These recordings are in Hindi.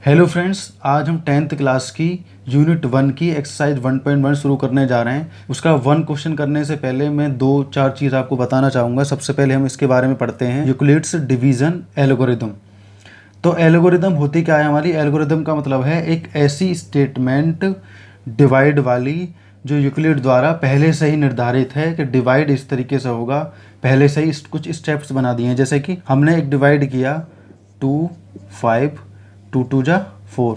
हेलो फ्रेंड्स, आज हम 10th क्लास की यूनिट 1 की एक्सरसाइज 1.1 शुरू करने जा रहे हैं। उसका 1 क्वेश्चन करने से पहले मैं 2-4 चीज़ आपको बताना चाहूँगा। सबसे पहले हम इसके बारे में पढ़ते हैं, यूक्लिड्स डिवीज़न एल्गोरिदम। तो एल्गोरिदम होती क्या है हमारी? एल्गोरिदम का मतलब है एक ऐसी स्टेटमेंट डिवाइड वाली जो यूक्लिड द्वारा पहले से ही निर्धारित है कि डिवाइड इस तरीके से होगा। पहले से ही कुछ स्टेप्स बना दिए हैं, जैसे कि हमने एक डिवाइड किया 2, 5, 2 2 जा 4,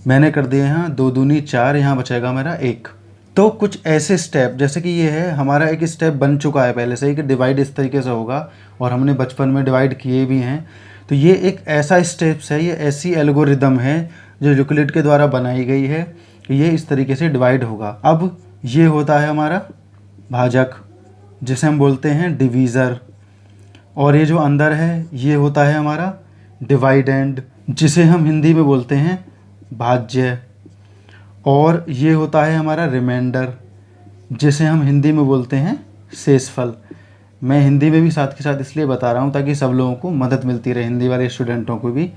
मैंने कर दिए यहाँ 2 दूनी 4, यहाँ बचेगा मेरा 1। तो कुछ ऐसे स्टेप, जैसे कि ये है हमारा एक स्टेप बन चुका है पहले से ही कि डिवाइड इस तरीके से होगा, और हमने बचपन में डिवाइड किए भी हैं। तो ये एक ऐसा स्टेप्स है, ये ऐसी एल्गोरिदम है जो यूक्लिड के द्वारा बनाई गई है कि ये इस तरीके से डिवाइड होगा। अब ये होता है हमारा भाजक, जिसे हम बोलते हैं डिवीज़र, और ये जो अंदर है ये होता है हमारा डिवाइडेंड, जिसे हम हिंदी में बोलते हैं भाज्य, और ये होता है हमारा रिमाइंडर, जिसे हम हिंदी में बोलते हैं शेषफल। मैं हिंदी में भी साथ के साथ इसलिए बता रहा हूँ ताकि सब लोगों को मदद मिलती रहे, हिंदी वाले स्टूडेंटों को भी।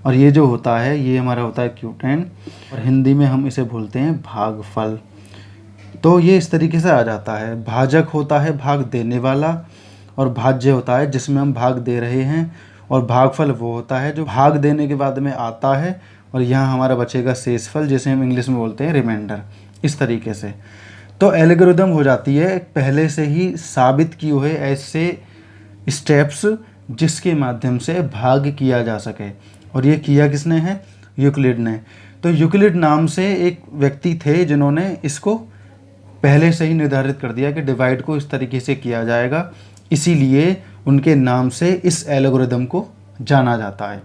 और ये जो होता है ये हमारा होता है क्यूटेन, और हिंदी में हम इसे बोलते हैं भागफल। तो ये इस तरीके से आ जाता है। भाजक होता है भाग देने वाला, और भाज्य होता है जिसमें हम भाग दे रहे हैं, और भागफल वो होता है जो भाग देने के बाद में आता है, और यहाँ हमारा बचेगा शेषफल, जिसे हम इंग्लिश में बोलते हैं रिमाइंडर। इस तरीके से तो एल्गोरिदम हो जाती है पहले से ही साबित किए हुए ऐसे स्टेप्स जिसके माध्यम से भाग किया जा सके। और ये किया किसने है? यूक्लिड ने। तो यूक्लिड नाम से एक व्यक्ति थे जिन्होंने इसको पहले से ही निर्धारित कर दिया कि डिवाइड को इस तरीके से किया जाएगा, इसीलिए उनके नाम से इस एल्गोरिदम को जाना जाता है।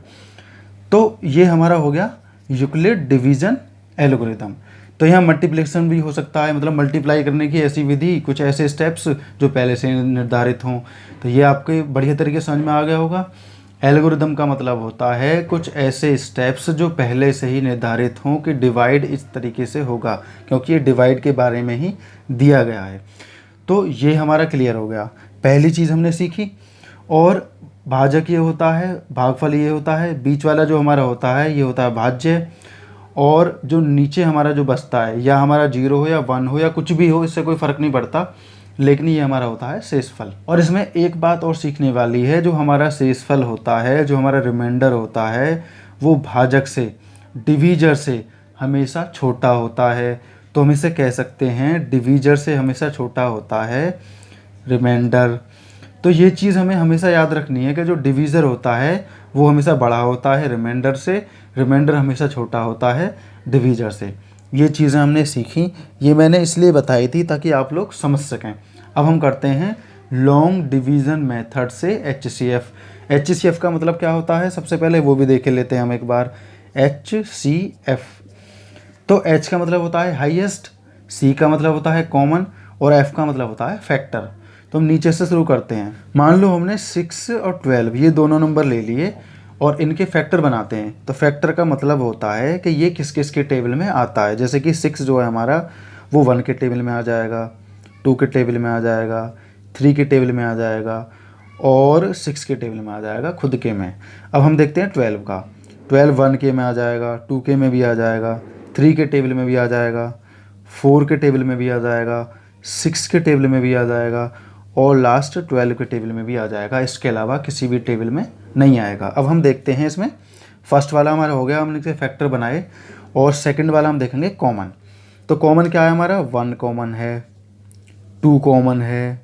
तो ये हमारा हो गया यूक्लिड डिवीज़न एल्गोरिदम। तो यहाँ मल्टीप्लिकेशन भी हो सकता है, मतलब मल्टीप्लाई करने की ऐसी विधि, कुछ ऐसे स्टेप्स जो पहले से निर्धारित हों। तो ये आपके बढ़िया तरीके से समझ में आ गया होगा। एल्गोरिदम का मतलब होता है कुछ ऐसे स्टेप्स जो पहले से ही निर्धारित हों कि डिवाइड इस तरीके से होगा, क्योंकि ये डिवाइड के बारे में ही दिया गया है। तो ये हमारा क्लियर हो गया, पहली चीज़ हमने सीखी। और भाजक ये होता है, भागफल ये होता है, बीच वाला जो हमारा होता है ये होता है भाज्य, और जो नीचे हमारा जो बचता है, या हमारा 0 हो या 1 हो या कुछ भी हो, इससे कोई फ़र्क नहीं पड़ता, लेकिन ये हमारा होता है शेषफल। और इसमें एक बात और सीखने वाली है, जो हमारा शेषफल होता है, जो हमारा रिमाइंडर होता है, वो भाजक से, डिवीजर से हमेशा छोटा होता है। तो हम इसे कह सकते हैं डिवीजर से हमेशा छोटा होता है रिमाइंडर। तो ये चीज़ हमें हमेशा याद रखनी है कि जो डिवीज़र होता है वो हमेशा बड़ा होता है रिमाइंडर से, रिमाइंडर हमेशा छोटा होता है डिवीज़र से। ये चीज़ें हमने सीखी, ये मैंने इसलिए बताई थी ताकि आप लोग समझ सकें। अब हम करते हैं लॉन्ग डिवीज़न मेथड से HCF। HCF का मतलब क्या होता है सबसे पहले वो भी देख लेते हैं हम एक बार। HCF, तो H का मतलब होता है हाईएस्ट, C का मतलब होता है कॉमन, और F का मतलब होता है फैक्टर। तो हम नीचे से शुरू करते हैं। मान लो हमने 6 और 12 ये दोनों नंबर ले लिए और इनके फैक्टर बनाते हैं। तो फैक्टर का मतलब होता है कि ये किस किस के टेबल में आता है। जैसे कि 6 जो है हमारा वो 1 के टेबल में आ जाएगा, 2 के टेबल में आ जाएगा, 3 के टेबल में आ जाएगा, और 6 के टेबल में आ जाएगा खुद के में। अब हम देखते हैं 12 का। 12 1 के में आ जाएगा, 2 के में भी आ जाएगा, 3 के टेबल में भी आ जाएगा, 4 के टेबल में भी आ जाएगा, 6 के टेबल में भी आ जाएगा, और लास्ट 12 के टेबल में भी आ जाएगा। इसके अलावा किसी भी टेबल में नहीं आएगा। अब हम देखते हैं इसमें फर्स्ट वाला हमारा हो गया, हमने इसे फैक्टर बनाए, और सेकंड वाला हम देखेंगे कॉमन। तो कॉमन क्या है हमारा? 1 कॉमन है, 2 कॉमन है,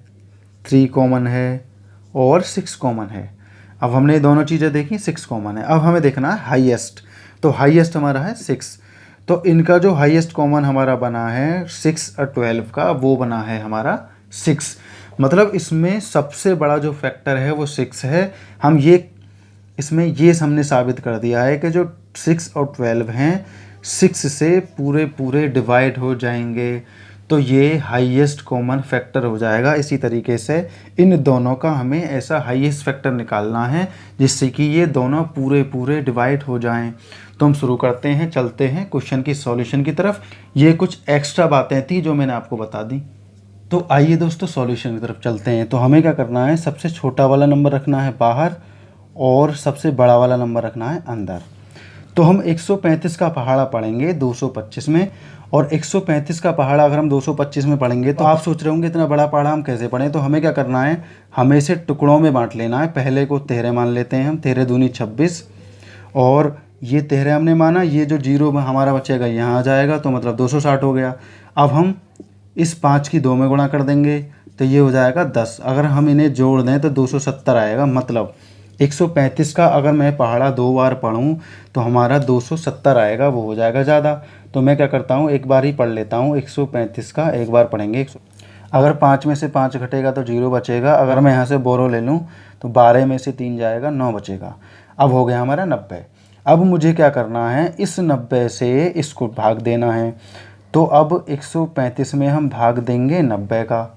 3 कॉमन है, और 6 कॉमन है। अब हमने दोनों चीज़ें देखी, 6 कॉमन है। अब हमें देखना है हाईएस्ट। तो हाईएस्ट हमारा है 6। तो इनका जो हाईएस्ट कॉमन हमारा बना है 6 और 12 का, वो बना है हमारा 6। मतलब इसमें सबसे बड़ा जो फैक्टर है वो 6 है। हम ये इसमें ये हमने साबित कर दिया है कि जो 6 और 12 हैं 6 से पूरे पूरे डिवाइड हो जाएंगे, तो ये हाईएस्ट कॉमन फैक्टर हो जाएगा। इसी तरीके से इन दोनों का हमें ऐसा हाईएस्ट फैक्टर निकालना है जिससे कि ये दोनों पूरे पूरे डिवाइड हो जाएं। तो हम शुरू करते हैं, चलते हैं क्वेश्चन की सॉल्यूशन की तरफ। ये कुछ एक्स्ट्रा बातें थी जो मैंने आपको बता दी। तो आइए दोस्तों सॉल्यूशन की तरफ चलते हैं। तो हमें क्या करना है, सबसे छोटा वाला नंबर रखना है बाहर, और सबसे बड़ा वाला नंबर रखना है अंदर। तो हम 135 का पहाड़ा पढ़ेंगे 225 में, और 135 का पहाड़ा अगर हम 225 में पढ़ेंगे तो आप सोच रहे होंगे इतना बड़ा पहाड़ा हम कैसे पढ़ें। तो हमें क्या करना है, हमें इसे टुकड़ों में बांट लेना है। पहले को 13 मान लेते हैं हम, 13 दूनी 26, और ये 13 हमने माना, ये जो जीरो हमारा बचेगा यहाँ आ जाएगा, तो मतलब 260 हो गया। अब हम इस 5 की 2 में गुणा कर देंगे तो ये हो जाएगा 10। अगर हम इन्हें जोड़ दें तो 270 आएगा। मतलब 135 का अगर मैं पहाड़ा 2 बार पढ़ूँ तो हमारा 270 आएगा, वो हो जाएगा ज़्यादा। तो मैं क्या करता हूँ, एक बार ही पढ़ लेता हूँ। 135 का एक बार पढ़ेंगे। अगर 5 में से 5 घटेगा तो 0 बचेगा। अगर मैं यहाँ से बोरो ले लूँ तो 12 में से 3 जाएगा, 9 बचेगा। अब हो गया हमारा 90। अब मुझे क्या करना है, इस 90 से इसको भाग देना है। तो अब 135 में हम भाग देंगे 90 का,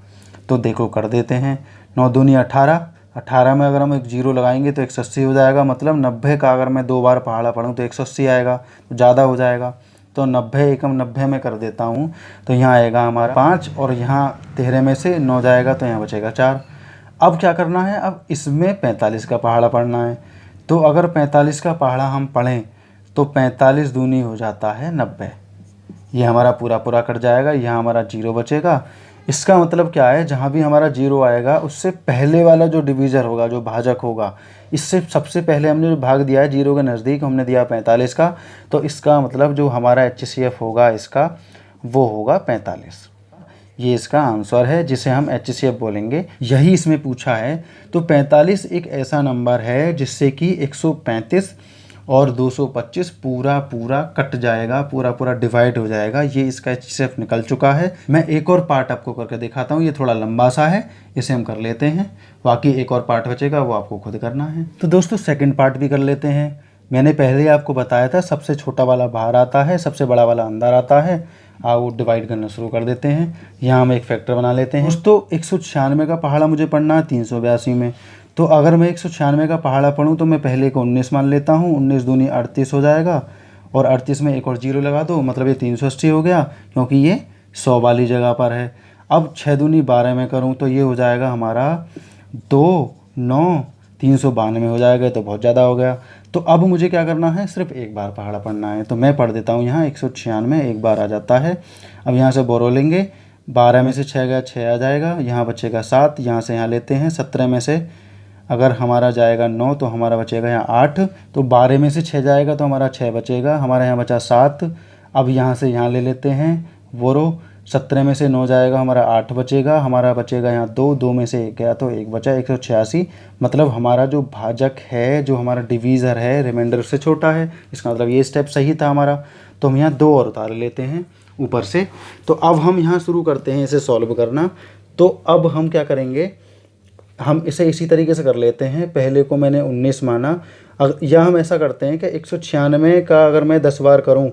तो देखो कर देते हैं। 9 दूनी 18, 18 में अगर हम एक 0 लगाएंगे तो 180 हो जाएगा। मतलब 90 का अगर मैं 2 बार पहाड़ा पढ़ूँ तो 180 आएगा, तो ज़्यादा हो जाएगा। तो 90 एकम 90 में कर देता हूँ, तो यहाँ आएगा हमारा 5, और यहाँ 13 में से 9 जाएगा तो यहाँ बचेगा 4। अब क्या करना है, अब इसमें 45 का पहाड़ा पढ़ना है। तो अगर 45 का पहाड़ा हम पढ़ें तो 45 दूनी हो जाता है 90। ये हमारा पूरा पूरा कट जाएगा, यहाँ हमारा 0 बचेगा। इसका मतलब क्या है, जहाँ भी हमारा 0 आएगा उससे पहले वाला जो डिवीज़र होगा, जो भाजक होगा, इससे सबसे पहले हमने जो भाग दिया है 0 के नज़दीक हमने दिया 45 का, तो इसका मतलब जो हमारा HCF होगा इसका, वो होगा 45। ये इसका आंसर है जिसे हम HCF बोलेंगे, यही इसमें पूछा है। तो 45 एक ऐसा नंबर है जिससे कि 135 और 225 पूरा पूरा कट जाएगा, पूरा पूरा डिवाइड हो जाएगा। ये इसका HCF निकल चुका है। मैं एक और पार्ट आपको करके दिखाता हूँ, ये थोड़ा लंबा सा है, इसे हम कर लेते हैं। बाकी एक और पार्ट बचेगा, वो आपको खुद करना है। तो दोस्तों सेकंड पार्ट भी कर लेते हैं। मैंने पहले ही आपको बताया था, सबसे छोटा वाला बाहर आता है, सबसे बड़ा वाला अंदर आता है। वो डिवाइड करना शुरू कर देते हैं। यहाँ हम एक फैक्टर बना लेते हैं। दोस्तों 196 का पहाड़ा मुझे पढ़ना है 382 में। तो अगर मैं 196 का पहाड़ा पढ़ूँ तो मैं पहले को 19 मान लेता हूँ। 19 दूनी 38 हो जाएगा, और 38 में एक और 0 लगा दो, मतलब ये 380 हो गया, क्योंकि ये 100 वाली जगह पर है। अब 6 दूनी 12 में करूँ तो ये हो जाएगा हमारा 2, 9, 392 हो जाएगा। तो बहुत ज़्यादा हो गया। तो अब मुझे क्या करना है, सिर्फ एक बार पहाड़ा पढ़ना है। तो मैं पढ़ देता हूँ, यहाँ 196 एक बार आ जाता है। अब यहाँ से बोरो लेंगे, 12 में से 6 गया, 6 आ जाएगा, यहाँ बचेगा 7, यहाँ से यहाँ लेते हैं। 17 में से अगर हमारा जाएगा 9 तो हमारा बचेगा यहाँ 8, तो 12 में से 6 जाएगा तो हमारा 6 बचेगा, हमारा यहाँ बचा 7। अब यहाँ से यहाँ ले लेते हैं बोरो, 17 में से 9 जाएगा, हमारा 8 बचेगा, हमारा बचेगा यहाँ 2, 2 में से 1 गया तो 1 बचा, 186। मतलब हमारा जो भाजक है, जो हमारा डिवीज़र है, रिमाइंडर उससे छोटा है। इसका मतलब ये स्टेप सही था हमारा। तो हम यहाँ 2 और उतार लेते हैं ऊपर से। तो अब हम यहाँ शुरू करते हैं इसे सॉल्व करना। तो अब हम क्या करेंगे, हम इसे इसी तरीके से कर लेते हैं। पहले को मैंने 19 माना, या हम ऐसा करते हैं कि 196 का अगर मैं 10 बार करूँ,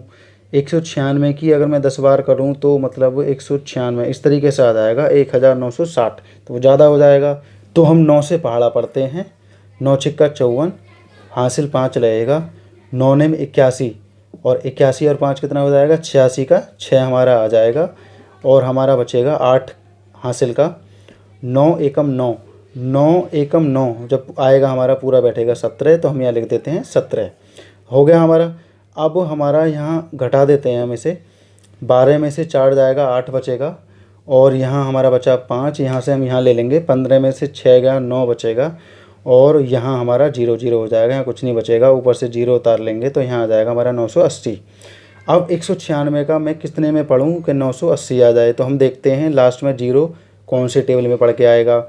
196 की अगर मैं 10 बार करूँ तो मतलब 196 इस तरीके से आ जाएगा 1960, तो वो ज़्यादा हो जाएगा। तो हम 9 से पहाड़ा पढ़ते हैं। 9 छिक्का 54, हासिल 5 रहेगा, 9 ने 81, और 81 और 5 कितना हो जाएगा, 86 का 6 हमारा आ जाएगा, और हमारा बचेगा 8 हासिल का। 9 एकम 9, 9 एकम 9 जब आएगा हमारा पूरा बैठेगा 17, तो हम यहाँ लिख देते हैं 17 हो गया हमारा। अब हमारा यहाँ घटा देते हैं हम इसे, 12 में से 4 जाएगा, 8 बचेगा, और यहाँ हमारा बचा 5, यहाँ से हम यहाँ ले लेंगे। 15 में से 6 गया, 9 बचेगा, और यहाँ हमारा 0 0 हो जाएगा, यहाँ कुछ नहीं बचेगा, ऊपर से 0 उतार लेंगे तो यहाँ आ जाएगा हमारा 980। अब 196 का मैं कितने में पढ़ूँ कि 980 आ जाए, तो हम देखते हैं लास्ट में 0 कौन से टेबल में पढ़ के आएगा।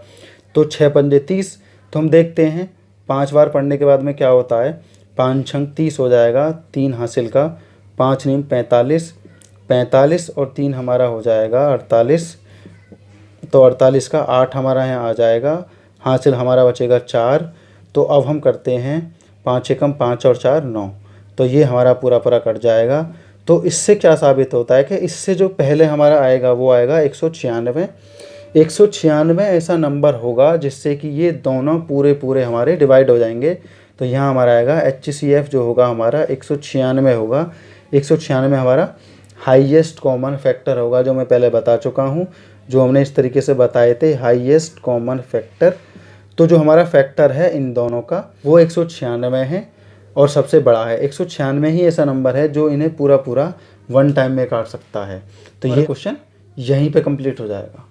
तो 6 पंजे 30, तो हम देखते हैं 5 बार पढ़ने के बाद में क्या होता है। 5 छंग 30 हो जाएगा, 3 हासिल का, 5 नीम 45, 45 और 3 हमारा हो जाएगा 48। तो 48 का 8 हमारा यहाँ आ जाएगा, हासिल हमारा बचेगा 4। तो अब हम करते हैं 5 एकम 5 और 4 9, तो ये हमारा पूरा पूरा कट जाएगा। तो इससे क्या साबित होता है कि इससे जो पहले हमारा आएगा वो आएगा 196। 196 ऐसा नंबर होगा जिससे कि ये दोनों पूरे पूरे हमारे डिवाइड हो जाएंगे। तो यहाँ हमारा आएगा HCF जो होगा हमारा 196 होगा। 196 हमारा हाईएस्ट कॉमन फैक्टर होगा, जो मैं पहले बता चुका हूँ, जो हमने इस तरीके से बताए थे, हाईएस्ट कॉमन फैक्टर। तो जो हमारा फैक्टर है इन दोनों का वो 196 है। और सबसे बड़ा है। 196 ही ऐसा नंबर है जो इन्हें पूरा पूरा 1 टाइम में काट सकता है। तो ये क्वेश्चन यहीं पे कंप्लीट हो जाएगा।